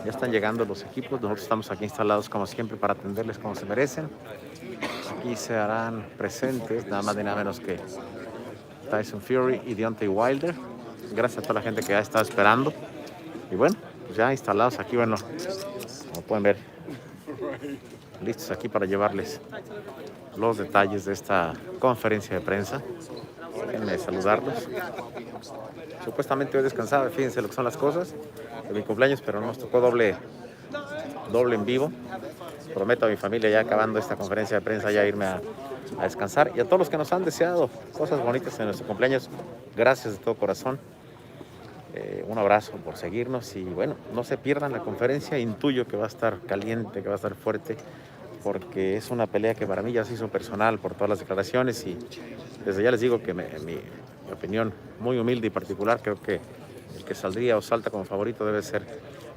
Ya están llegando los equipos. Nosotros estamos aquí instalados como siempre para atenderles como se merecen. Aquí se harán presentes nada más ni nada menos que Tyson Fury y Deontay Wilder. Gracias a toda la gente que ha estado esperando. Y bueno, pues ya instalados aquí, bueno, como pueden ver, listos aquí para llevarles los detalles de esta conferencia de prensa. Déjenme saludarlos. Supuestamente hoy descansaba, fíjense lo que son las cosas de mi cumpleaños, pero nos tocó doble en vivo. Prometo a mi familia ya acabando esta conferencia de prensa ya irme a descansar. Y a todos los que nos han deseado cosas bonitas en nuestro cumpleaños, gracias de todo corazón. Un abrazo por seguirnos y bueno, no se pierdan la conferencia. Intuyo que va a estar caliente, que va a estar fuerte, porque es una pelea que para mí ya se hizo personal por todas las declaraciones y desde ya les digo que mi opinión muy humilde y particular, creo que el que saldría o salta como favorito debe ser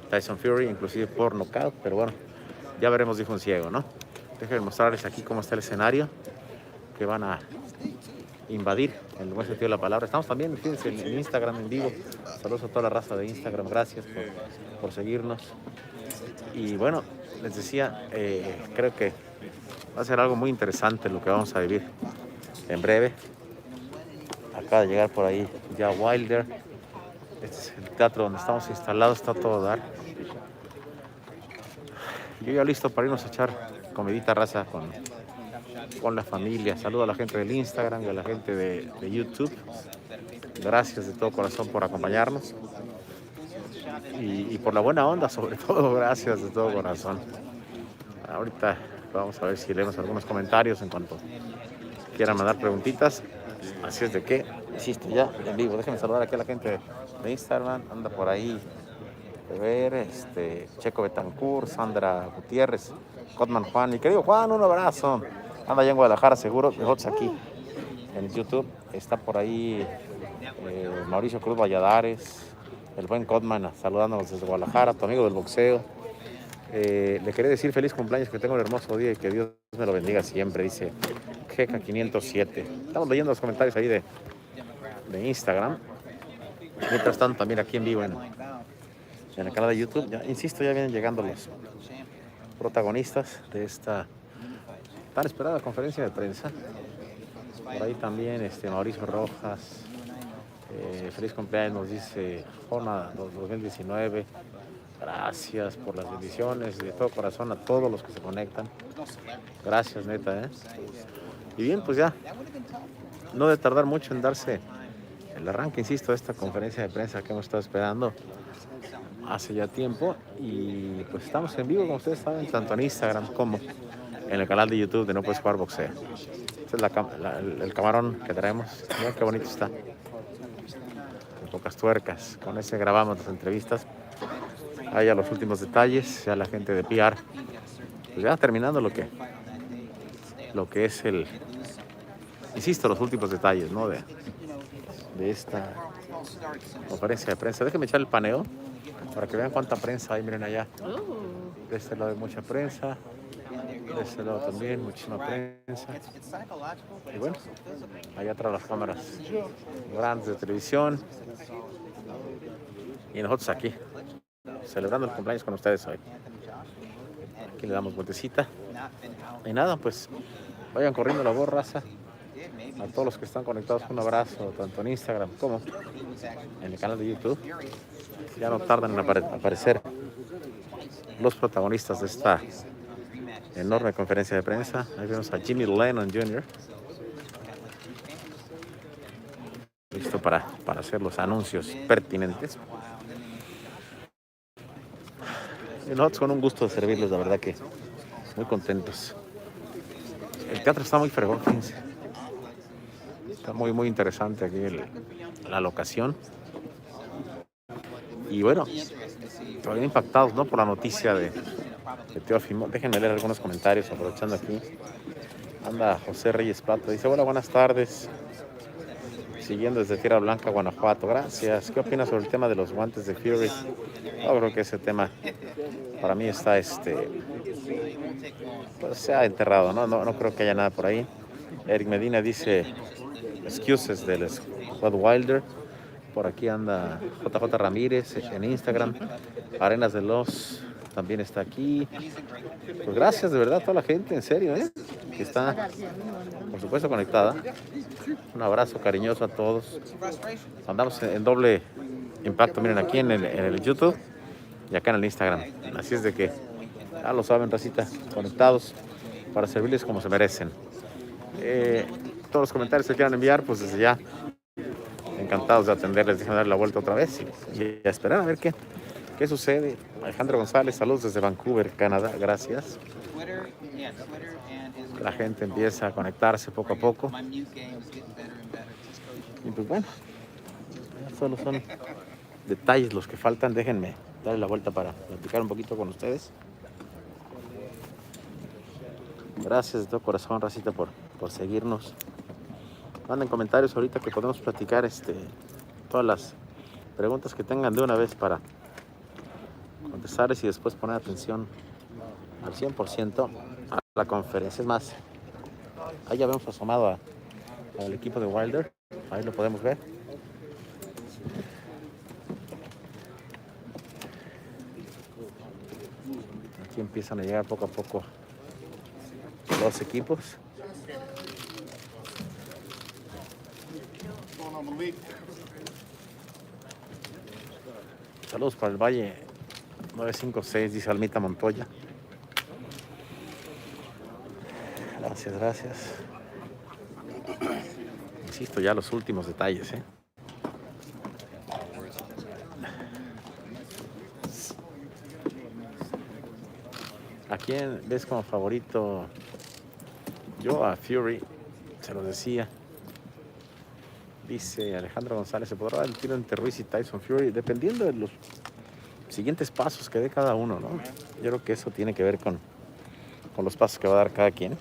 Tyson Fury, inclusive por nocaut, pero bueno, ya veremos, dijo un ciego, ¿no? Déjenme mostrarles aquí cómo está el escenario que van a invadir en el buen sentido de la palabra. Estamos también, fíjense, en Instagram en vivo. Saludos a toda la raza de Instagram, gracias por seguirnos. Y bueno, les decía, creo que va a ser algo muy interesante lo que vamos a vivir en breve. Acaba de llegar por ahí ya Wilder. Este es el teatro donde estamos instalados, está todo dar. Yo ya listo para irnos a echar comidita raza con la familia. Saludo a la gente del Instagram y a la gente de YouTube. Gracias de todo corazón por acompañarnos y por la buena onda, sobre todo, gracias de todo corazón. Ahorita vamos a ver si leemos algunos comentarios en cuanto quieran mandar preguntitas. Así es de que, insisto, ya en vivo. Déjenme saludar aquí a la gente de Instagram. Anda por ahí de ver, Checo Betancourt, Sandra Gutiérrez, Cotman Juan. Mi querido Juan, un abrazo. Anda allá en Guadalajara, seguro. Nosotros aquí en YouTube. Está por ahí Mauricio Cruz Valladares, el buen Cotman, saludándonos desde Guadalajara, tu amigo del boxeo. Le quería decir feliz cumpleaños, que tenga un hermoso día y que Dios me lo bendiga siempre, dice GK 507. Estamos leyendo los comentarios ahí de Instagram. Mientras tanto, también aquí en vivo en el canal de YouTube, ya, insisto, ya vienen llegando los protagonistas de esta tan esperada conferencia de prensa. Por ahí también Mauricio Rojas, feliz cumpleaños, nos dice Jona 2019. Gracias por las bendiciones de todo corazón a todos los que se conectan. Gracias, neta, Y bien, pues ya, no debe tardar mucho en darse el arranque, insisto, de esta conferencia de prensa que hemos estado esperando hace ya tiempo. Y pues estamos en vivo, como ustedes saben, tanto en Instagram como en el canal de YouTube de No Puedes Jugar Boxeo. Este es el camarón que traemos. Miren qué bonito está. Con pocas tuercas. Con ese grabamos las entrevistas. Ahí a los últimos detalles, ya la gente de PR. Pues ya terminando lo que es insisto, los últimos detalles, ¿no? De esta conferencia de prensa. Déjenme echar el paneo para que vean cuánta prensa hay. Miren allá. De este lado hay mucha prensa. De este lado también muchísima prensa. Y bueno, allá atrás las cámaras grandes de televisión. Y nosotros aquí, celebrando el cumpleaños con ustedes hoy. Aquí le damos vueltecita. Y nada, pues vayan corriendo la voz, raza. A todos los que están conectados, un abrazo, tanto en Instagram como en el canal de YouTube. Ya no tardan en aparecer los protagonistas de esta enorme conferencia de prensa. Ahí vemos a Jimmy Lennon Jr. listo para hacer los anuncios pertinentes. Y nosotros con un gusto de servirles, la verdad que muy contentos. El teatro está muy fregón, fíjense. Está muy, muy interesante aquí la locación. Y bueno, todavía impactados, ¿no? Por la noticia de Teófimo. Déjenme leer algunos comentarios aprovechando aquí. Anda José Reyes Plato. Dice, hola, buenas tardes. Siguiendo desde Tierra Blanca, Guanajuato. Gracias. ¿Qué opinas sobre el tema de los guantes de Fury? Yo creo que ese tema para mí está pues se ha enterrado, ¿no? No creo que haya nada por ahí. Eric Medina dice excuses del Squad Wilder. Por aquí anda JJ Ramírez en Instagram. Arenas de los también está aquí. Pues gracias de verdad a toda la gente, en serio, que está, por supuesto, conectada. Un abrazo cariñoso a todos. Andamos en doble impacto, miren, aquí en el YouTube y acá en el Instagram. Así es de que ya lo saben, racita, conectados para servirles como se merecen. Todos los comentarios que quieran enviar, pues desde ya encantados de atenderles. Déjenme dar la vuelta otra vez y a esperar a ver qué sucede. Alejandro González, saludos desde Vancouver, Canadá, gracias. La gente empieza a conectarse poco a poco. Y pues bueno, solo son detalles los que faltan. Déjenme darle la vuelta para platicar un poquito con ustedes. Gracias de todo corazón, racita, por seguirnos. Manden comentarios ahorita que podemos platicar todas las preguntas que tengan de una vez para contestarles y después poner atención al 100% a la conferencia. Es más, ahí ya habíamos asomado al equipo de Wilder. Ahí lo podemos ver. Aquí empiezan a llegar poco a poco los equipos. Saludos para el Valle 956, dice Almita Montoya. Gracias, gracias. Insisto, ya los últimos detalles, ¿A quién ves como favorito? Yo a Fury, se lo decía. Dice Alejandro González, ¿se podrá dar el tiro entre Ruiz y Tyson Fury? Dependiendo de los siguientes pasos que dé cada uno, ¿no? Yo creo que eso tiene que ver con los pasos que va a dar cada quien.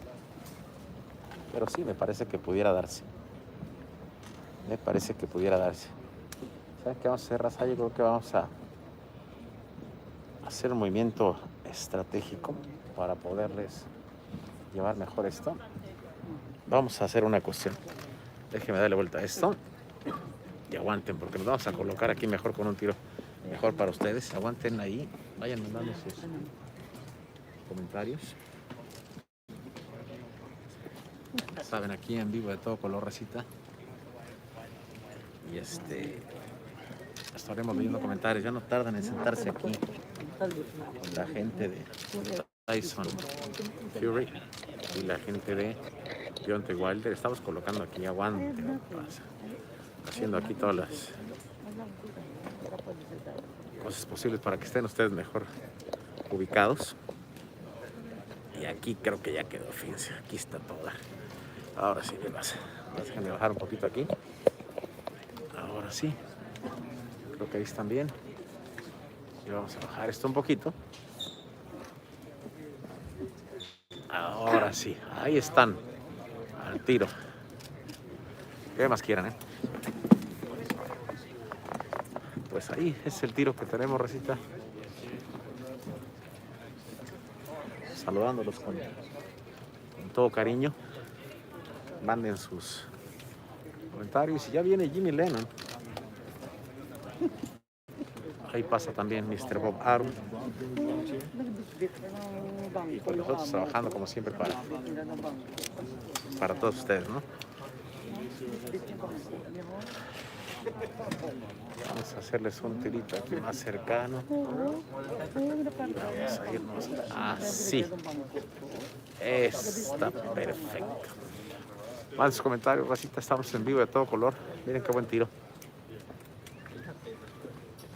Pero sí, me parece que pudiera darse. ¿Saben qué vamos a hacer, raza? Yo creo que vamos a hacer un movimiento estratégico para poderles llevar mejor esto. Vamos a hacer una cuestión. Déjenme darle vuelta a esto y aguanten, porque nos vamos a colocar aquí mejor con un tiro mejor para ustedes. Aguanten ahí, vayan mandando sus comentarios. Saben, aquí en vivo de todo color, racita. Y estaremos leyendo comentarios. Ya no tardan en sentarse aquí la gente de Tyson Fury y la gente de Deontay Wilder. Estamos colocando aquí, aguanten, haciendo aquí todas las cosas posibles para que estén ustedes mejor ubicados. Y aquí creo que ya quedó, fíjense, aquí está toda. Ahora sí, déjenme bajar un poquito aquí. Ahora sí, creo que ahí están bien. Y vamos a bajar esto un poquito. Ahora sí, ahí están, al tiro. ¿Qué más quieran, Pues ahí es el tiro que tenemos, recita. Saludándolos con todo cariño. Manden sus comentarios. Y ya viene Jimmy Lennon. Ahí pasa también Mr. Bob Arum. Y con nosotros trabajando como siempre para todos ustedes, ¿no? Vamos a hacerles un tirito aquí más cercano. Vamos a irnos así. Está perfecto. Manden sus comentarios, racita. Estamos en vivo de todo color. Miren qué buen tiro.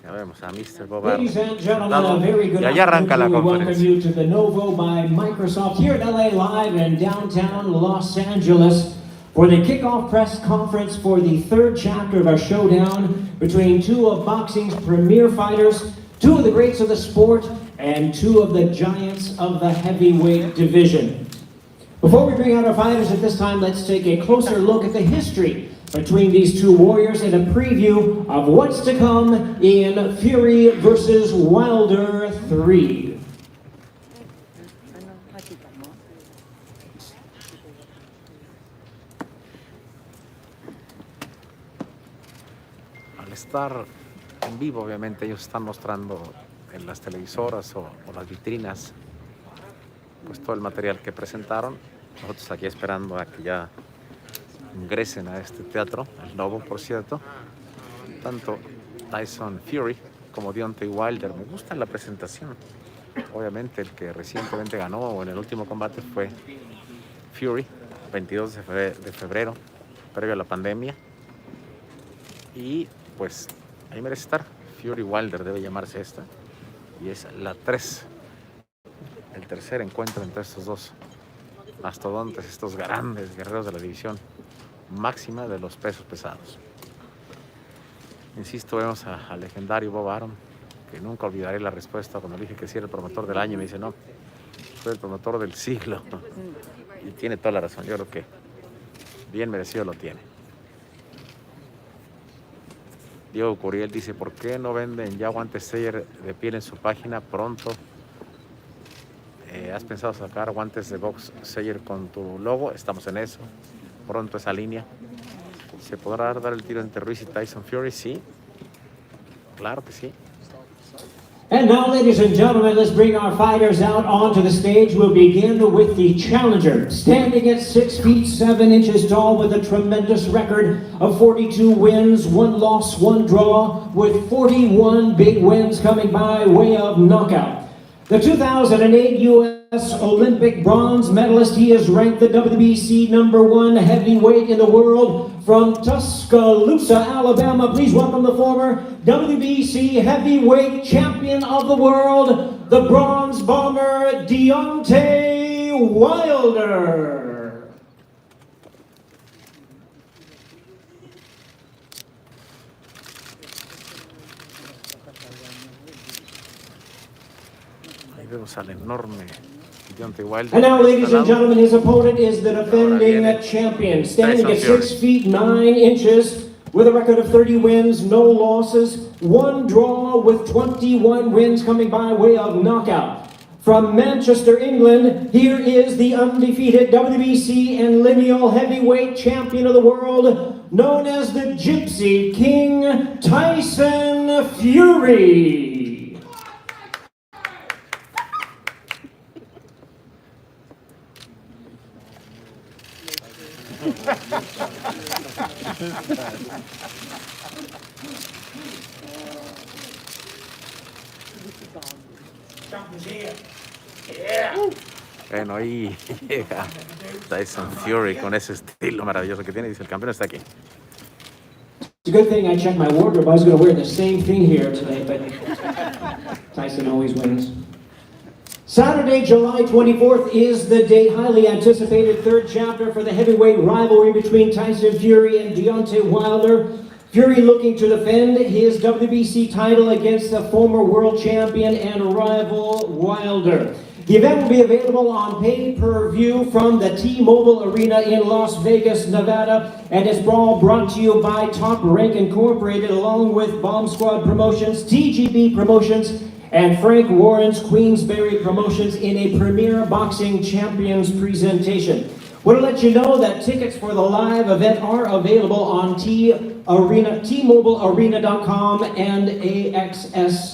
Ya vemos a Mr. Bob. Ladies and gentlemen, a very good afternoon. We welcome you to the Novo by Microsoft here in LA Live in downtown Los Angeles for the kickoff press conference for the third chapter of our showdown between two of boxing's premier fighters, two of the greats of the sport, and two of the giants of the heavyweight division. Before we bring out our fighters at this time, let's take a closer look at the history between these two warriors and a preview of what's to come in Fury versus Wilder 3. Al estar en vivo, obviamente ellos están mostrando en las televisoras o las vitrinas pues todo el material que presentaron. Nosotros aquí esperando a que ya ingresen a este teatro, el nuevo por cierto, tanto Tyson Fury como Deontay Wilder. Me gusta la presentación. Obviamente el que recientemente ganó en el último combate fue Fury, 22 de febrero, previo a la pandemia. Y pues ahí merece estar. Fury Wilder debe llamarse esta. Y es la 3. El tercer encuentro entre estos dos mastodontes, estos grandes guerreros de la división máxima de los pesos pesados. Insisto, vemos al legendario Bob Arum, que nunca olvidaré la respuesta cuando le dije que sí era el promotor del año. Me dice, no, soy el promotor del siglo. Y tiene toda la razón. Yo creo que bien merecido lo tiene. Diego Curiel dice, ¿por qué no venden ya guantes Sayer de piel en su página pronto? ¿Has pensado sacar guantes de box Sayer con tu logo? Estamos en eso. Pronto esa línea. ¿Se podrá dar el tiro entre Ruiz y Tyson Fury? Sí. Claro que sí. And now, ladies and gentlemen, let's bring our fighters out onto the stage. We'll begin with the challenger, standing at 6 feet 7 inches tall with a tremendous record of 42 wins, 1 loss, 1 draw, with 41 big wins coming by way of knockout. The 2008 U.S. Olympic bronze medalist, he is ranked the WBC #1 heavyweight in the world from Tuscaloosa, Alabama. Please welcome the former WBC heavyweight champion of the world, the bronze bomber, Deontay Wilder. Vemos al enorme Deontay Wilder. And now, ladies and gentlemen, his opponent is the defending champion, standing at 6 feet 9 inches with a record of 30 wins, no losses, 1 draw, with 21 wins coming by way of knockout. From Manchester, England, here is the undefeated WBC and lineal heavyweight champion of the world, known as the Gypsy King, Tyson Fury. Bueno, ahí llega Tyson Fury con ese estilo maravilloso que tiene. Dice, el campeón está aquí. It's a good thing I checked my wardrobe. I was going to wear the same thing here today, but Tyson always wins. Saturday, July 24th is the day, highly anticipated third chapter for the heavyweight rivalry between Tyson Fury and Deontay Wilder. Fury looking to defend his WBC title against the former world champion and rival Wilder. The event will be available on pay-per-view from the T-Mobile Arena in Las Vegas, Nevada, and is brought to you by Top Rank Incorporated, along with Bomb Squad Promotions, TGB Promotions, and Frank Warren's Queensberry Promotions in a premier boxing champions presentation. Want to let you know that tickets for the live event are available on T-MobileArena.com and AXS.com.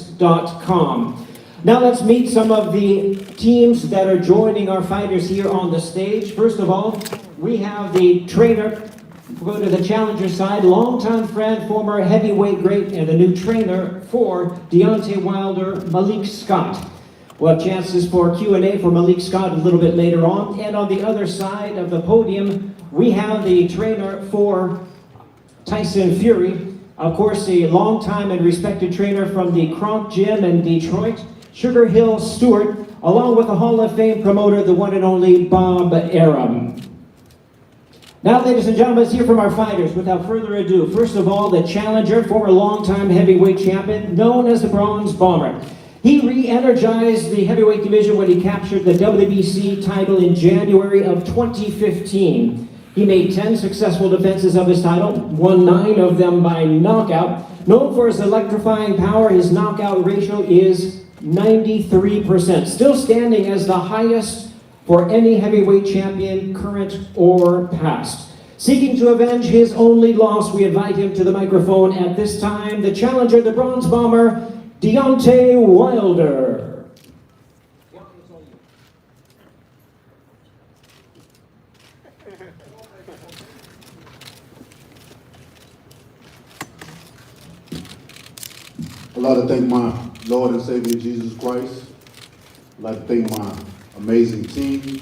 Now let's meet some of the teams that are joining our fighters here on the stage. First of all, we have the trainer. We'll go to the challenger side, longtime friend, former heavyweight great, and the new trainer for Deontay Wilder, Malik Scott. We'll have chances for Q&A for Malik Scott a little bit later on. And on the other side of the podium, we have the trainer for Tyson Fury. Of course, a longtime and respected trainer from the Kronk Gym in Detroit, Sugar Hill Stewart, along with the Hall of Fame promoter, the one and only Bob Arum. Now, ladies and gentlemen, let's hear from our fighters. Without further ado, first of all, the challenger, former longtime heavyweight champion, known as the Bronze Bomber. He re-energized the heavyweight division when he captured the WBC title in January of 2015. He made 10 successful defenses of his title, won 9 of them by knockout. Known for his electrifying power, his knockout ratio is 93%, still standing as the highest for any heavyweight champion, current or past. Seeking to avenge his only loss, we invite him to the microphone at this time, the challenger, the bronze bomber, Deontay Wilder. I'd like to thank my Lord and Savior Jesus Christ. I'd like to thank my amazing team.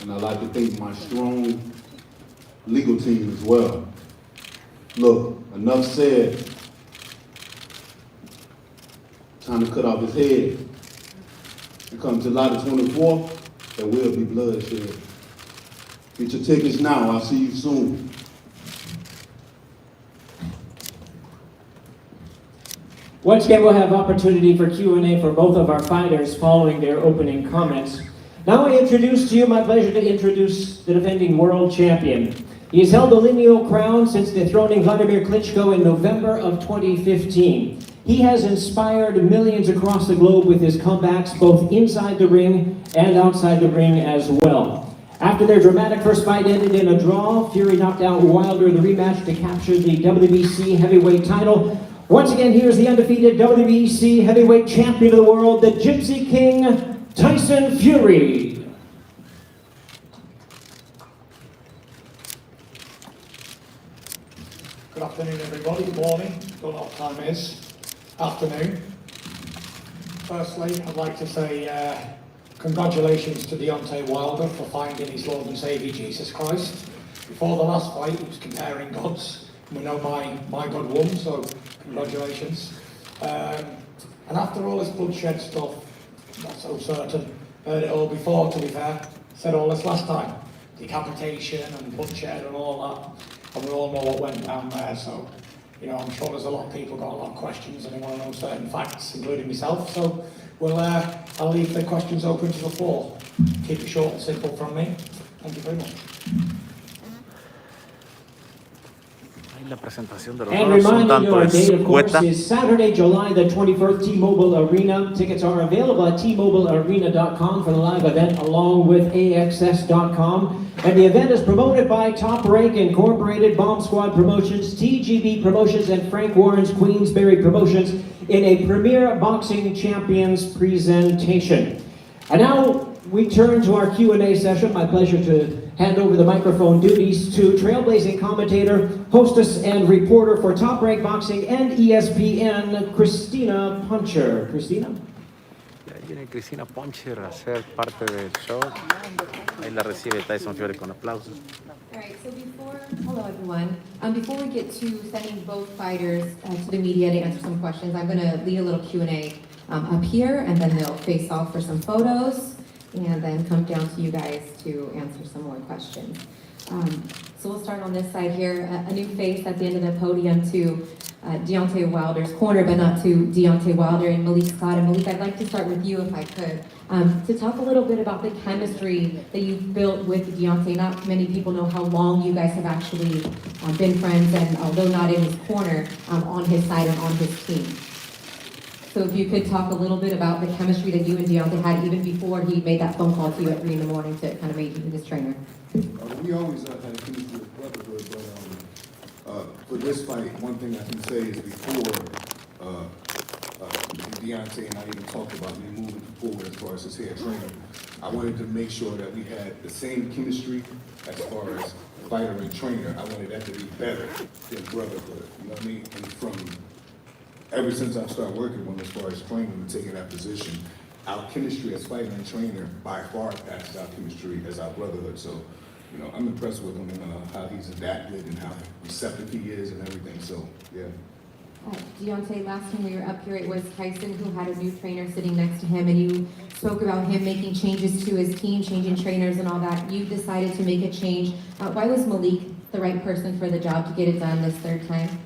And I'd like to thank my strong legal team as well. Look, enough said. Time to cut off his head. And come July the 24th, there will be bloodshed. Get your tickets now. I'll see you soon. Once again, we'll have opportunity for Q&A for both of our fighters following their opening comments. Now I introduce to you, my pleasure to introduce the defending world champion. He has held the lineal crown since dethroning Vladimir Klitschko in November of 2015. He has inspired millions across the globe with his comebacks, both inside the ring and outside the ring as well. After their dramatic first fight ended in a draw, Fury knocked out Wilder in the rematch to capture the WBC heavyweight title. Once again, here's the undefeated WBC heavyweight champion of the world, the Gypsy King, Tyson Fury. Good afternoon, everybody. Good morning. Don't know what time it is. Afternoon. Firstly, I'd like to say congratulations to Deontay Wilder for finding his Lord and Saviour, Jesus Christ. Before the last fight, he was comparing gods. We know my God won, so congratulations. And after all this bloodshed stuff, not so certain, heard it all before, to be fair, said all this last time. Decapitation and bloodshed and all that. And we all know what went down there, so, you know, I'm sure there's a lot of people got a lot of questions and they want to know certain facts, including myself, so I'll leave the questions open to the floor. Keep it short and simple from me. Thank you very much. La presentación de los And juegos un reminding you, tanto our date, of course, escueta. is Saturday, July the 21st, T-Mobile Arena. Tickets are available at tmobilearena.com for the live event, along with AXS.com. And the event is promoted by Top Rank Incorporated, Bomb Squad Promotions, TGB Promotions, and Frank Warren's Queensberry Promotions in a premier boxing champions presentation. And now we turn to our Q&A session. My pleasure to hand over the microphone duties to trailblazing commentator, hostess, and reporter for Top Rank Boxing and ESPN, Christina Puncher. Christina? Ya viene Cristina Poncher a ser parte del show. Ahí la recibe Tyson Fury con aplausos. All right, so hello everyone. Before we get to sending both fighters to the media to answer some questions, I'm going to lead a little Q&A up here, and then they'll face off for some photos, and then come down to you guys to answer some more questions. So we'll start on this side here. A new face at the end of the podium to Deontay Wilder's corner, but not to Deontay Wilder and Malik Scott. And Malik, I'd like to start with you if I could, to talk a little bit about the chemistry that you've built with Deontay. Not many people know how long you guys have actually been friends, and although not in his corner, on his side and on his team. So if you could talk a little bit about the chemistry that you and Deontay had even before he made that phone call to you at 3 in the morning to kind of make you his trainer. We always had a chemistry with brotherhood, but for this fight, one thing I can say is before Deontay and I even talked about me moving forward as far as his head trainer, I wanted to make sure that we had the same chemistry as far as fighter and trainer. I wanted that to be better than brotherhood, you know what I mean? And from ever since I started working with him as far as training and taking that position, our chemistry as fighter and trainer by far passes our chemistry as our brotherhood. So, you know, I'm impressed with him and how he's adapted and how receptive he is and everything. So, yeah. Deontay, last time we were up here, it was Tyson who had a new trainer sitting next to him, and you spoke about him making changes to his team, changing trainers and all that. You decided to make a change. Why was Malik the right person for the job to get it done this third time?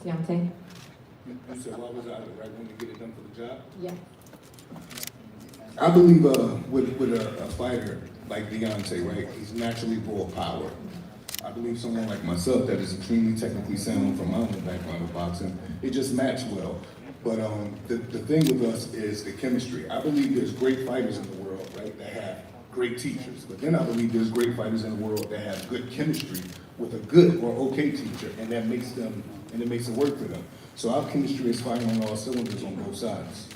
Deontay? You said, why was I the right one to get it done for the job? Yeah. I believe with a fighter like Deontay, right, he's naturally full of power. I believe someone like myself that is extremely technically sound from my own background of boxing, it just matched well. But the thing with us is the chemistry. I believe there's great fighters in the world, right, that have great teachers. But then I believe there's great fighters in the world that have good chemistry with a good or okay teacher, and that makes them, and it makes it work for them. So our chemistry is firing on all cylinders on both sides.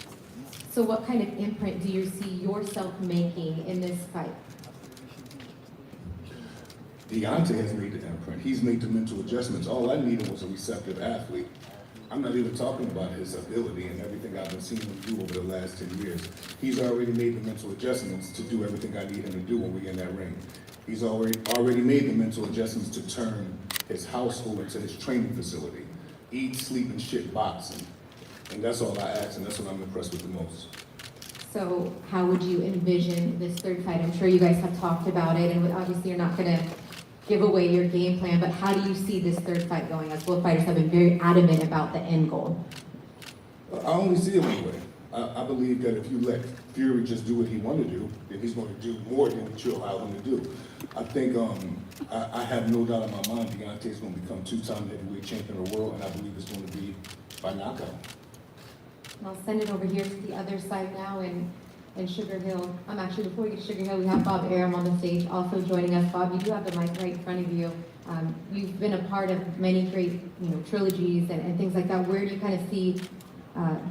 So what kind of imprint do you see yourself making in this fight? Deontay has made the imprint. He's made the mental adjustments. All I needed was a receptive athlete. I'm not even talking about his ability and everything I've been seeing him do over the last 10 years. He's already made the mental adjustments to do everything I need him to do when we get in that ring. He's already made the mental adjustments to turn his household into his training facility. Eat, sleep, and shit boxing. And that's all I ask, and that's what I'm impressed with the most. So how would you envision this third fight? I'm sure you guys have talked about it, and obviously you're not going to give away your game plan, but how do you see this third fight going, as both fighters have been very adamant about the end goal? I only see it one way. I believe that if you let Fury just do what he wants to do, then he's going to do more than what you allow him to do. I think, I have no doubt in my mind Deontay's going to become two-time heavyweight champion of the world, and I believe it's going to be by knockout. I'll send it over here to the other side now, and Sugar Hill. Actually, before we get to Sugar Hill, we have Bob Arum on the stage also joining us. Bob, you do have the mic right in front of you. You've been a part of many great, trilogies and things like that. Where do you kind of see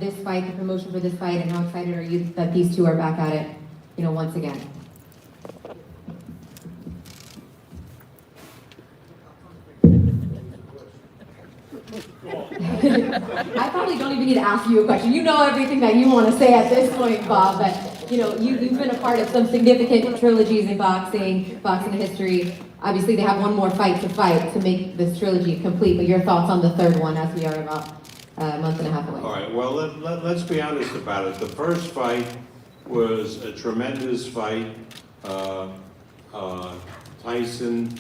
this fight, the promotion for this fight, and how excited are you that these two are back at it, once again? I probably don't even need to ask you a question. You know everything that you want to say at this point, Bob, but you've been a part of some significant trilogies in boxing history. Obviously, they have one more fight to make this trilogy complete, but your thoughts on the third one as we are about a month and a half away? All right, well, let's be honest about it. The first fight was a tremendous fight. Tyson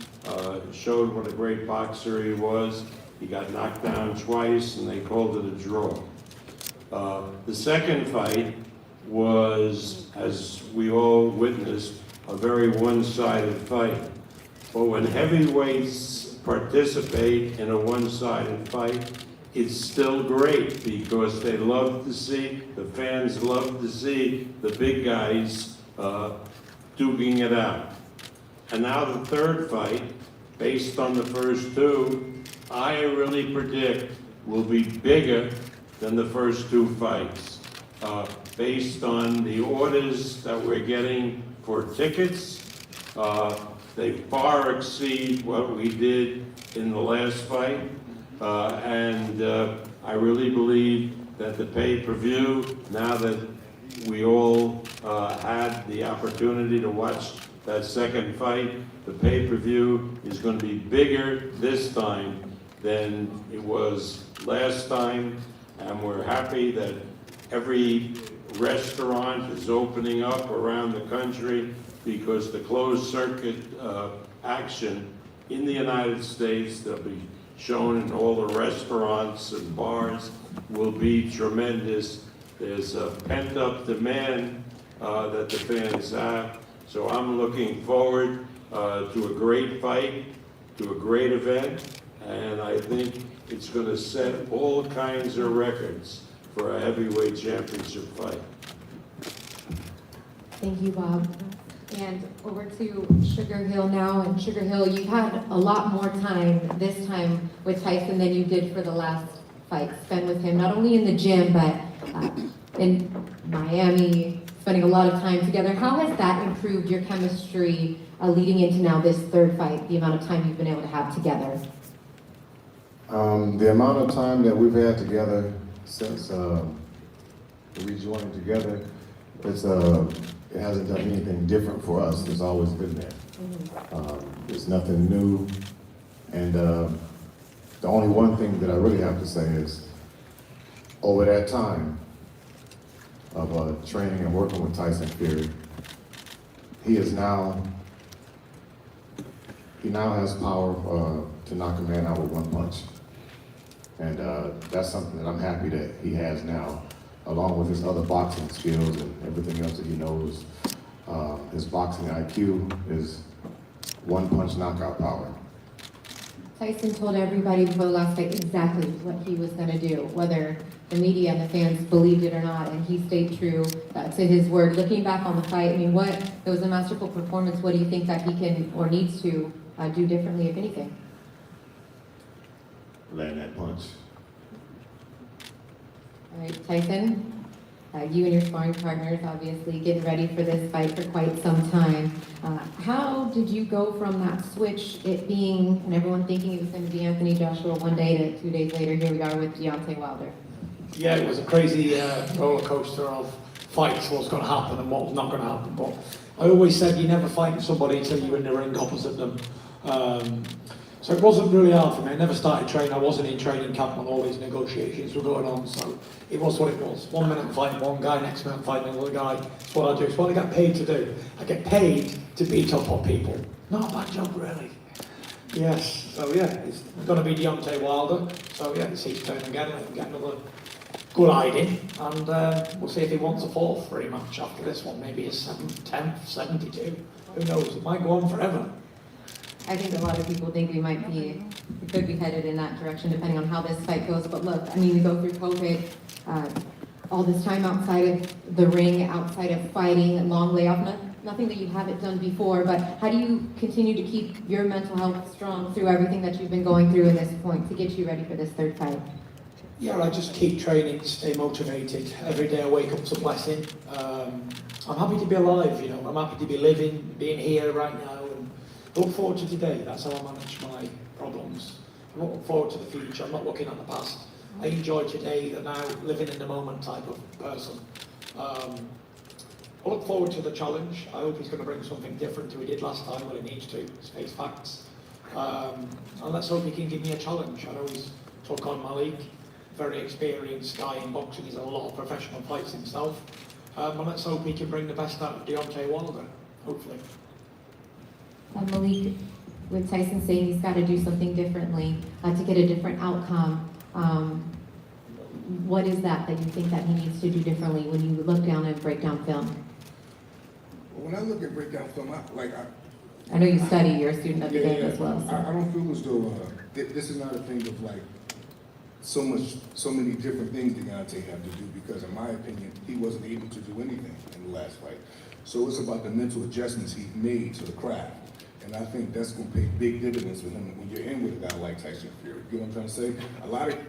showed what a great boxer he was. He got knocked down twice, and they called it a draw. The second fight was, as we all witnessed, a very one-sided fight. But when heavyweights participate in a one-sided fight, it's still great because they love to see, the fans love to see the big guys duking it out. And now the third fight, based on the first two, I really predict will be bigger than the first two fights. Based on the orders that we're getting for tickets, they far exceed what we did in the last fight. And I really believe that the pay-per-view, now that we all had the opportunity to watch that second fight, the pay-per-view is going to be bigger this time than it was last time, and we're happy that every restaurant is opening up around the country because the closed circuit action in the United States that'll be shown in all the restaurants and bars will be tremendous. There's a pent-up demand that the fans have, so I'm looking forward to a great fight, to a great event, and I think it's going to set all kinds of records for a heavyweight championship fight. Thank you, Bob. And over to Sugar Hill now. And Sugar Hill, you've had a lot more time this time with Tyson than you did for the last fight spent with him, not only in the gym, but in Miami, spending a lot of time together. How has that improved your chemistry leading into now this third fight, the amount of time you've been able to have together? The amount of time that we've had together since we joined together, it hasn't done anything different for us. It's always been there. It's nothing new. And the only one thing that I really have to say is, over that time of training and working with Tyson Fury, he now has power to knock a man out with one punch. And that's something that I'm happy that he has now, along with his other boxing skills and everything else that he knows. His boxing IQ is one-punch knockout power. Tyson told everybody before the last fight exactly what he was going to do, whether the media and the fans believed it or not, and he stayed true to his word. Looking back on the fight, I mean, it was a masterful performance. What do you think that he can or needs to do differently, if anything? Land that punch. All right, Tyson, you and your sparring partners obviously getting ready for this fight for quite some time. How did you go from that switch, it being, and everyone thinking it was going to be Anthony Joshua one day to 2 days later, here we are with Deontay Wilder? Yeah, it was a crazy roller coaster of fights, what's going to happen and what was not going to happen. But I always said you never fight somebody until you're in the ring opposite them. So it wasn't really hard for me. I never started training. I wasn't in training camp when all these negotiations were going on. So it was what it was. 1 minute I'm fighting one guy, next minute I'm fighting another guy. It's what I do. It's what I get paid to do. I get paid to beat up on people. Not a bad job, really. Yes. So yeah, it's going to be Deontay Wilder. So yeah, it's his turn again. Let him get another good hiding. And we'll see if he wants a fourth rematch after this one. Maybe a 7th, 10th, 72. Who knows? It might go on forever. I think a lot of people think we could be headed in that direction depending on how this fight goes. But look, I mean, we go through COVID, all this time outside of the ring, outside of fighting, long layoff, nothing that you haven't done before. But how do you continue to keep your mental health strong through everything that you've been going through at this point to get you ready for this third fight? Yeah, I just keep training, stay motivated. Every day I wake up to a blessing. I'm happy to be alive, you know. I'm happy to be living, being here right now. Look forward to today. That's how I manage my problems. I'm not looking forward to the future. I'm not looking at the past. I enjoy today, the now, living in the moment type of person. I look forward to the challenge. I hope he's going to bring something different to what he did last time. Well, he needs to. Face facts. And let's hope he can give me a challenge. I know he's took on Malik, very experienced guy in boxing. He's had a lot of professional fights himself. And let's hope he can bring the best out of Deontay Wilder, hopefully. Malik, with Tyson saying he's got to do something differently to get a different outcome, what is that you think that he needs to do differently when you look down and break down film? When I look at breakdown film, I know you study, you're a student of the game as well. So. I don't feel as though this is not a thing of like so many different things Deontay had to do, because in my opinion, he wasn't able to do anything in the last fight. So it's about the mental adjustments he made to the craft. And I think that's going to pay big dividends for him when you're in with a guy like Tyson Fury. You know what I'm trying to say? A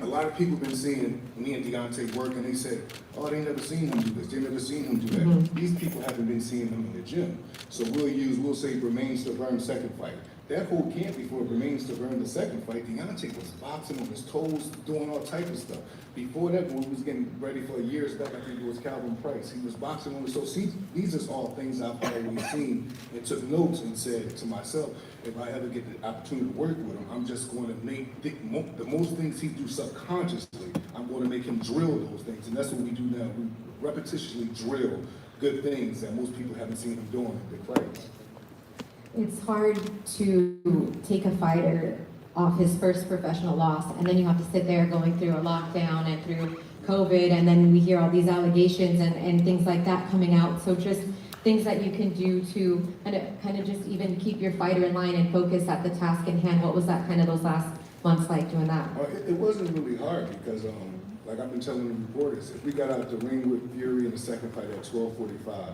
lot of people have been seeing me and Deontay work, and they said, oh, they never seen him do this. They never seen him do that. Mm-hmm. These people haven't been seeing him in the gym. So we'll say Bermain Stavern second fight. That whole camp before Bermain Stavern the second fight, Deontay was boxing on his toes, doing all type of stuff. Before that, when we was getting ready for years back, I think it was Calvin Price. He was boxing on his toes. See, these are all things I've always seen and took notes and said to myself, if I ever get the opportunity to work with him, I'm just going to make the most things he do subconsciously, I'm going to make him drill those things. And that's what we do now. We repetitiously drill good things that most people haven't seen him doing in big fights. It's hard to take a fighter off his first professional loss, and then you have to sit there going through a lockdown and through COVID, and then we hear all these allegations and things like that coming out. So just things that you can do to kind of just even keep your fighter in line and focus at the task in hand. What was that kind of those last months like doing that? It wasn't really hard because, like I've been telling the reporters, if we got out the ring with Fury in the second fight at 12:45,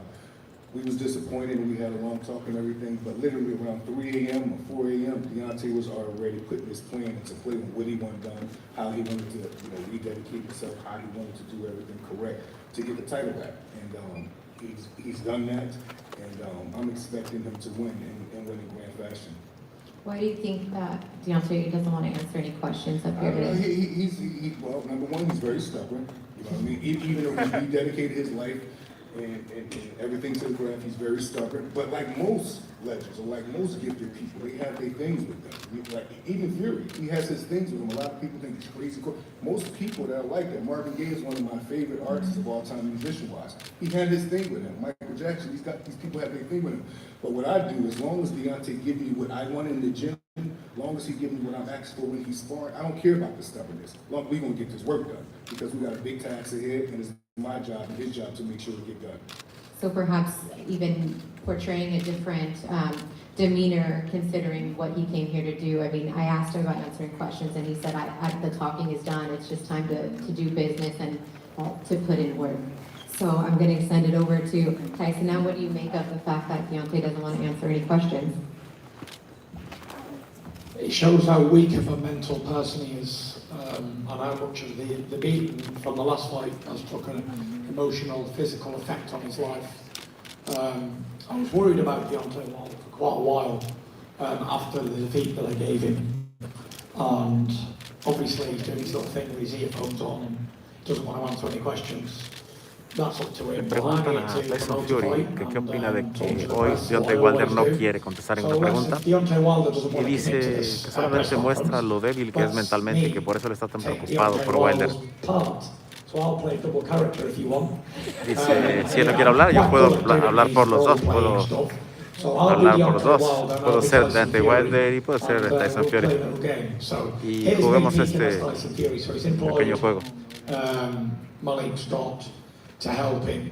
we was disappointed and we had a long talk and everything, but literally around 3 a.m. or 4 a.m., Deontay was already putting his plan into play on what he wanted done, how he wanted to, rededicate himself, how he wanted to do everything correct to get the title back. And he's done that, and I'm expecting him to win and win in grand fashion. Why do you think that Deontay doesn't want to answer any questions up here today? Well, number one, he's very stubborn. You know what I mean? Even though he dedicated his life and everything to the craft, he's very stubborn. But like most legends, or like most gifted people, they have their things with them. Like even Fury, he has his things with him. A lot of people think he's crazy. Most people that are like that, Marvin Gaye is one of my favorite artists of all time, musician-wise. He had his thing with him. Michael Jackson, these people have their thing with him. But what I do, as long as Deontay give me what I want in the gym, as long as he give me what I'm asking for when he's sparring, I don't care about the stubbornness. We're going to get this work done because we got a big task ahead, and it's my job and his job to make sure we get done. So perhaps even portraying a different demeanor considering what he came here to do. I mean, I asked him about answering questions and he said, the talking is done. It's just time to do business and to put in work. So I'm going to extend it over to Tyson. Now, what do you make of the fact that Deontay doesn't want to answer any questions? It shows how weak of a mental person he is, and how much of the beating from the last fight has took an emotional, physical effect on his life. I was worried about Deontay Wilder for quite a while after the defeat that I gave him, and obviously he's doing his little thing with his earphones on and doesn't want to answer any questions. That's up to Le him. preguntan a Tyson Fury que qué opina de que hoy Deontay Wilder no quiere contestar ninguna pregunta y dice que solamente muestra lo débil que es mentalmente y que por eso le está tan preocupado por Wilder. Dice, si él no quiere hablar, yo puedo hablar por los dos, puedo hablar por los dos, puedo ser Deontay Wilder y puedo ser Tyson Fury. Y juguemos este pequeño juego. Malik stopped to help him.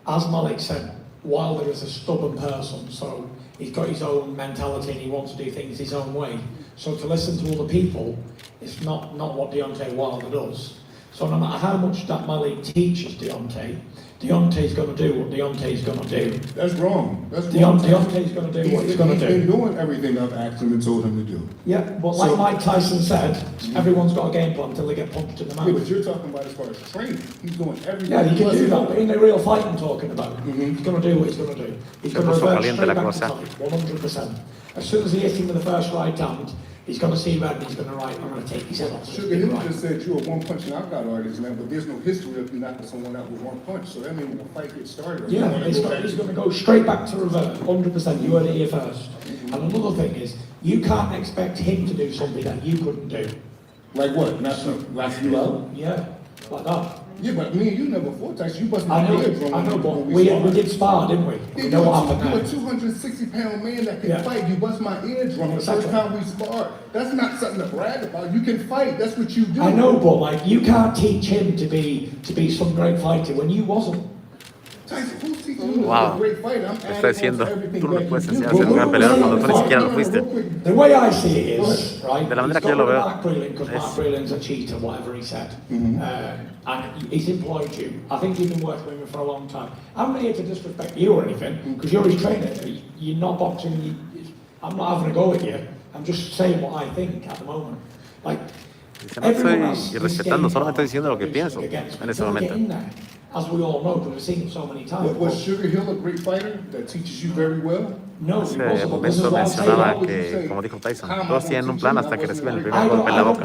As Malik said, Wilder is a stubborn person, so he's got his own mentality and he wants to do things his own way. So to listen to other people is not what Deontay Wilder does. So no matter how much that Malik teaches Deontay's going to do what Deontay's going to do. That's wrong. That's wrong. Deontay's going to do what he's going to do. He's been doing everything I've asked him and told him to do. Yeah, but like Mike Tyson said, everyone's got a game plan until they get punched in the mouth. Yeah, but you're talking about as far as training. He's doing everything. Yeah, he can do that, but in the real fight I'm talking about, he's going to do what he's going to do. He's going to revert straight back to fight, 100%. As soon as he hits him with the first right hand, he's going to see red and he's going to write, I'm going to take his head off. Sugar Hill just said you're a one-punch knockout artist, man, but there's no history of you knocking someone out with one punch, so that means when the fight gets started... Yeah, he's going to go straight back to revert, 100%, you heard it here first. And another thing is, you can't expect him to do something that you couldn't do. Like what? Knock you out? Yeah, like that. Yeah, but me and you never fought, Tyson. You busted my eardrum. I know, but we did spar, didn't we? Yeah, We know what happened you're there. a 260-pound man that can fight. You bust my eardrum the first time we sparred. That's not something to brag about. You can fight. That's what you do. I know, but like you can't teach him to be some great fighter when you wasn't. Tyson, who's teaching you Wow. a great fighter? I'm Está diciendo, tú no puedes enseñar a ser un gran peleador cuando tú ni siquiera lo fuiste. The way I see it is, right, De la manera que yo lo veo, because Mark Breland's a cheater, whatever he said. And he's employed you. I think you've been working with him for a long time. I'm not here to disrespect you or anything, because you're his trainer. You're not boxing. I'm not having a go at you. I'm just saying what I think at the moment. Like, Dice, no estoy irrespetando, solamente estoy diciendo lo que pienso en ese momento. As we all know, because we've seen it so many times. Was Sugar Hill a great fighter that teaches you very well? No, Ese momento mencionaba que, como dijo Tyson, todos tienen un plan hasta que reciben el primer golpe en la boca.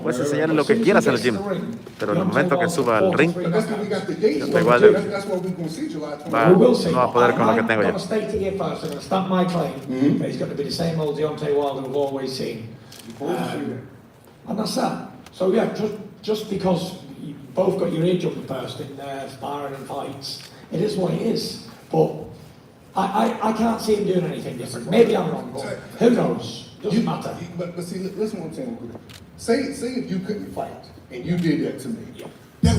Puedes enseñarle lo que quieras en el gym, pero en el momento que suba al ring, Deontay Wilder no va a poder con lo que tengo ya. And that's that. So yeah, just because you both got your eardrum burst in sparring and fights, it is what it is. But I can't see him doing anything different. Maybe I'm wrong, but who knows? Doesn't matter. But see, listen what I'm saying. Say if you couldn't fight and you did that to me. Yeah.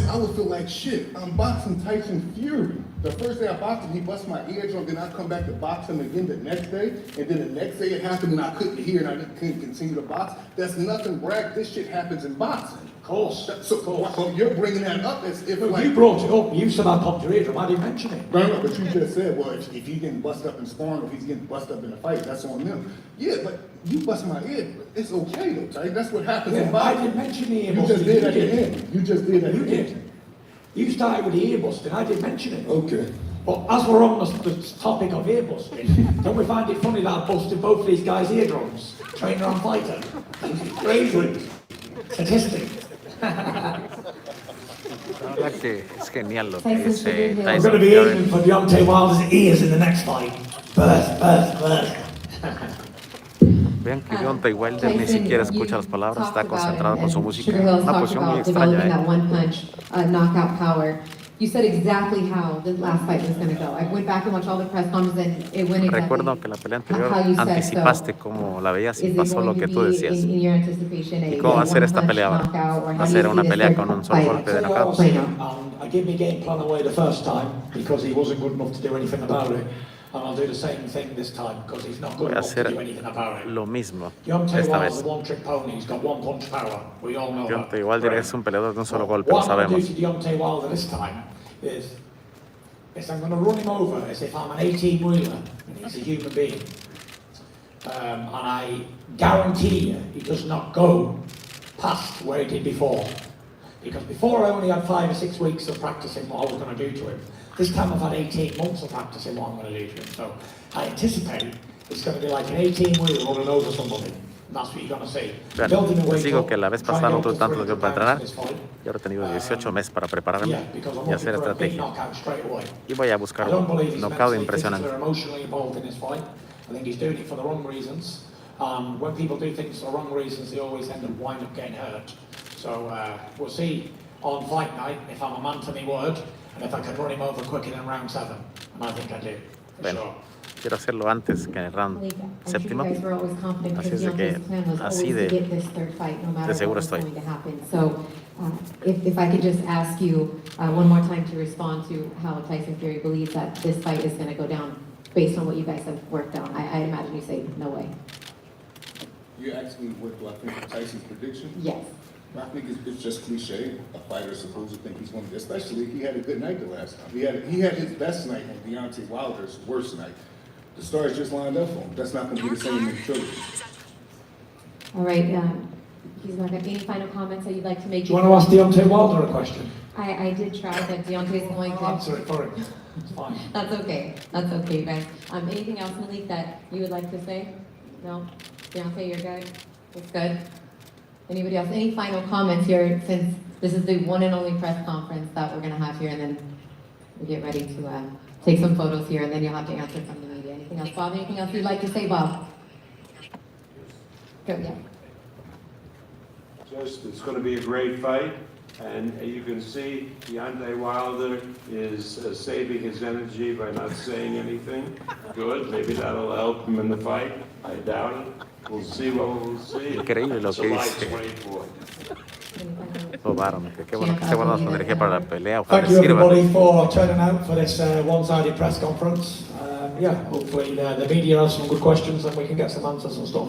I would feel like shit. I'm boxing Tyson Fury. The first day I boxed him, he bust my eardrum. Then I come back to box him again the next day. And then the next day it happened and I couldn't hear and I couldn't continue to box. That's nothing, Bragg. This shit happens in boxing. Of course. So you're bringing that up as if like... You brought it up. You said I popped your eardrum. I didn't mention it. No, but you just said, well, if he getting bust up in sparring or if he's getting bust up in a fight, that's on them. Yeah, but you bust my ear. It's okay though, Ty. That's what happens in boxing. I didn't mention the ear You busting. just did at the end. You just did at the end. You did. You started with the ear busting. I didn't mention it. Okay. But as we're on the topic of ear busting, don't we find it funny that I busted both of these guys' eardrums? Trainer and fighter. Crazy. Statistic. La verdad que es genial lo que Tyson dice Fury. I'm Tyson going to be Fury. aiming for Deontay Wilder's ears in the next fight. Burst. Vean que Deontay Wilder ni siquiera escucha las palabras, está concentrado con su música. Sugar Hill's Una talked posición muy about developing extraña, that one punch knockout power. you said exactly how the last fight was going to go. I went back and watched all the press conferences and it went exactly Recuerdo que la pelea anterior how you said. anticipaste So, cómo la veías y is it pasó going lo to que be tú decías. in your anticipation ¿Y cómo va a ser esta pelea ahora? knockout, or ¿Va how a do ser you see una this pelea third con un solo fight? golpe de Tell you knockout? what, I gave my game plan away the first time because he wasn't good enough to do anything about it. And I'll do the same thing this time because he's not good Voy a enough to hacer do anything about it. lo mismo Deontay esta Wilder's vez. a one-trick pony. He's got one punch power. We all know Deontay that. Wilder Right. es un peleador de un solo golpe, lo What I'm going sabemos. to do to Deontay Wilder this time is I'm going to run him over as if I'm an 18-wheeler and he's a human being. And I guarantee you he does not go past where he did before. Because before I only had 5 or 6 weeks of practicing what I was going to do to him. This time I've had 18 months of practicing what I'm going to do to him. So I anticipate it's going to be like an 18-wheeler running over somebody. And that's what you're going to see. Vean, Building a les weight digo up, que la vez trying pasada to no get tuve up tanto to tiempo 300 para entrenar pounds in this fight. y ahora he tenido 18 meses para prepararme Yeah, because I'm y hacer looking for a big estrategia. knockout straight away. Y voy a buscar I don't un believe he's knockout mentally, impresionante. physically, or emotionally involved in this fight. I think he's doing it for the wrong reasons. When people do things for the wrong reasons, they always end up wind up getting hurt. So we'll see on fight night if I'm a man to my word and if I can run him over quicker than round 7. And I think I do, for Bueno, sure. quiero hacerlo antes que en el round I'm sure you séptimo. guys were always confident Así because es de que Deontay's plan was así always de- to get this third fight, no matter seguro what was estoy. going to happen. So, if I could just ask you one more time to respond to how Tyson Fury believes that this fight is going to go down based on what you guys have worked on. I imagine you say no way. You asked me what do I think of Tyson's prediction? Yes. I think it's just cliche. A fighter is supposed to think he's going to, especially he had a good night the last time. He had his best night on Deontay Wilder's worst night. The stars just lined up for him. That's not going to be the same in the trilogy. All right. He's not got any final comments that you'd like to make? Do you want to ask Deontay Wilder a question? I did try, but Deontay's going I'll to. answer it for him. It's fine. That's okay. That's okay, guys. Anything else, Malik, that you would like to say? No? Deontay, you're good? It's good? Anybody else? Any final comments here, since this is the one and only press conference that we're going to have here, and then we get ready to take some photos here, and then you'll have to answer from the media. Anything else, Bob? Anything else you'd like to say, Bob? Go, yeah. Just, it's going to be a great fight, and you can see Deontay Wilder is saving his energy by not saying anything. Good, maybe that'll help him in the fight. I doubt it. We'll see what we'll see. Increíble lo que July dice. 24. Tomaron, que qué bueno que esté guardando su energía para la pelea. Ojalá Thank les you sirva. everybody for turning out for this one-sided press conference. Yeah, hopefully the media has some good questions and we can get some answers and stuff.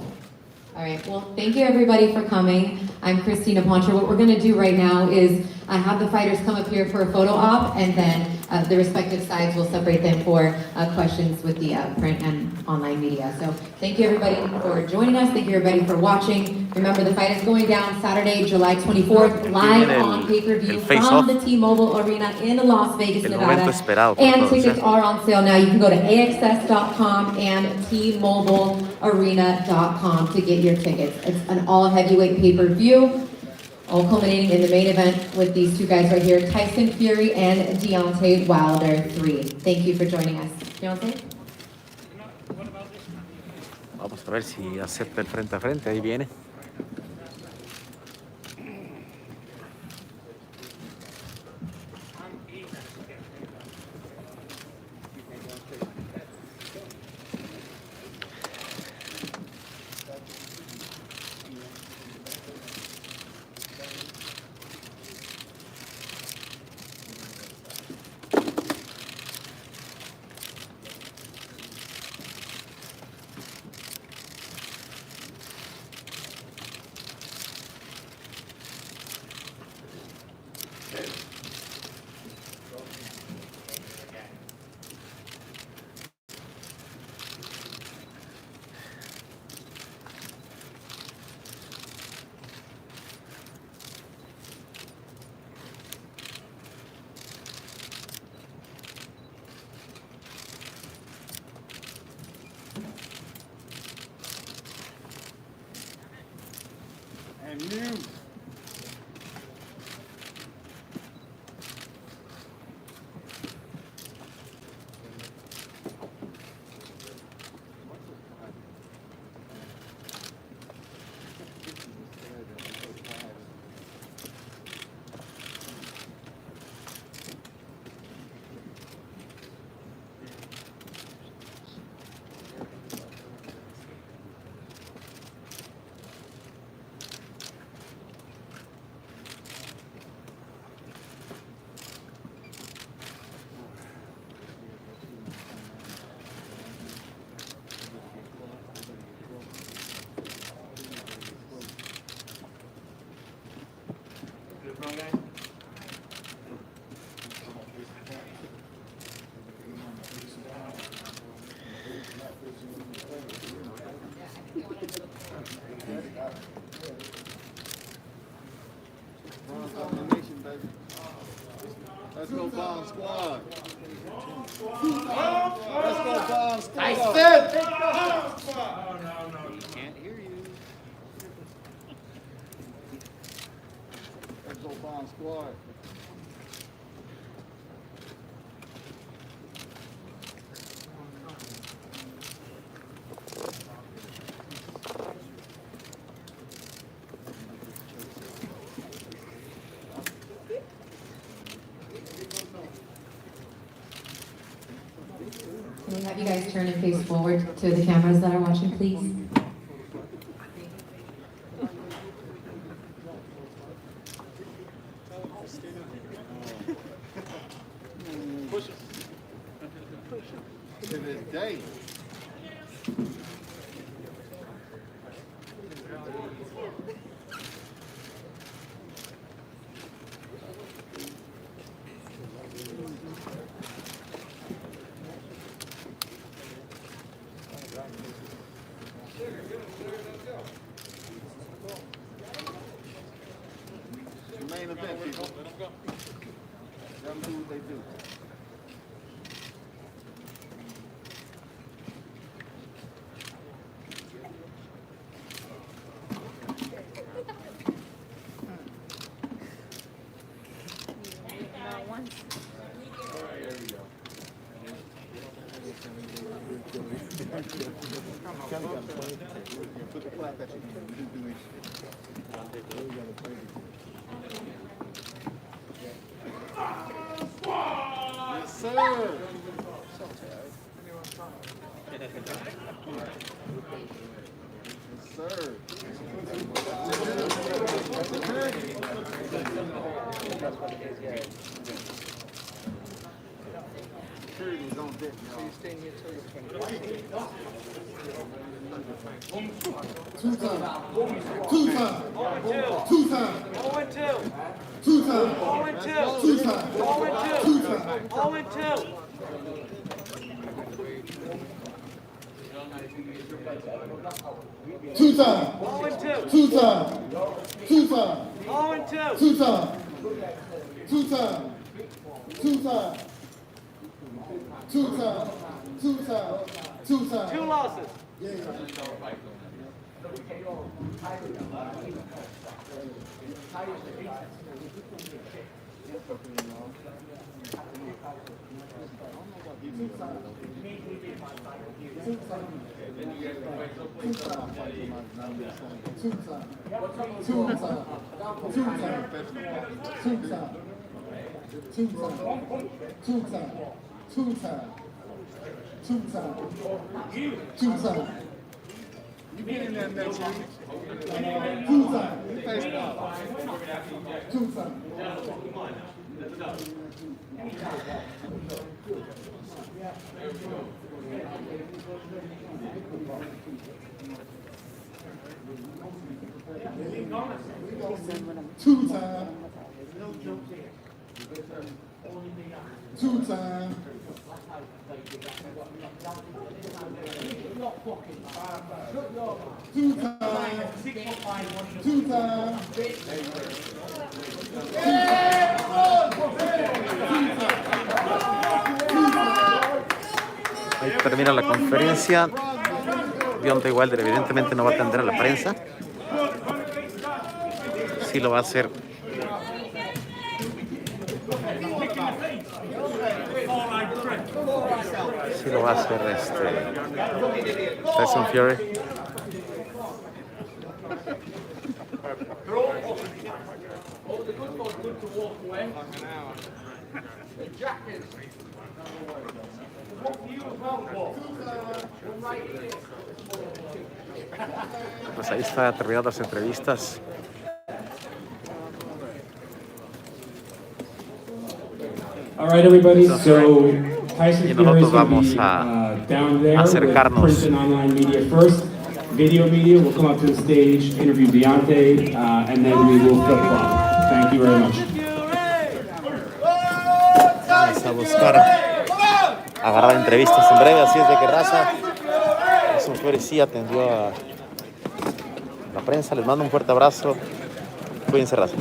All right, well, thank you everybody for coming. I'm Christina Poncher. What we're gonna do right now is have the fighters come up here for a photo op, and then the respective sides will separate them for questions with the print and online media. So thank you everybody for joining us. Thank you everybody for watching. Remember, the fight is going down Saturday, July 24th, live on pay-per-view from the T-Mobile Arena in Las Vegas, Nevada. And tickets are on sale now. You can go to AXS.com and TMobileArena.com to get your tickets. It's an all-heavyweight pay-per-view, all culminating in the main event with these two guys right here, Tyson Fury and Deontay Wilder 3. Thank you for joining us. Deontay? Vamos a ver si acepta el frente a frente. Ahí viene. Let's go bomb squad. Let's go bomb squad. Tyson! Can't hear you. Let's go bomb squad. Can we have you guys turn and face forward to the cameras that are watching, please? Push it. To this day. Main event, people. Let them go. Let them do what they do. Put the clap at you. Yes, sir. Yes, sir. Security's on deck, y'all. Two time. Two time. Two time. 0-2. Two time. 0-2. Two time. 0-2. Two time. 0-2. Two time. 0-2. Two time. Two time. 0-2. Two time. Two time. Two time. Two time. Two time. Two time. 2 losses. You get in that next one. Two time. Two time. Two time. Two time. Two time. Two time. Ahí termina la conferencia. Deontay Wilder evidentemente no va a atender a la prensa. Sí lo va a hacer. Sí lo va a hacer Tyson Fury. Pues ahí está terminando las entrevistas. All right, everybody. So Tyson Y Fury nosotros is going to vamos be a down there with acercarnos. print and online media first. Video media will come up to the stage, interview Deontay, and then we will flip flop. Thank you very much. Vamos a buscar agarrar entrevistas en breve, así es de que RAZA, Tyson Fury sí atendió a la prensa. Les mando un fuerte abrazo. Cuídense, RAZA.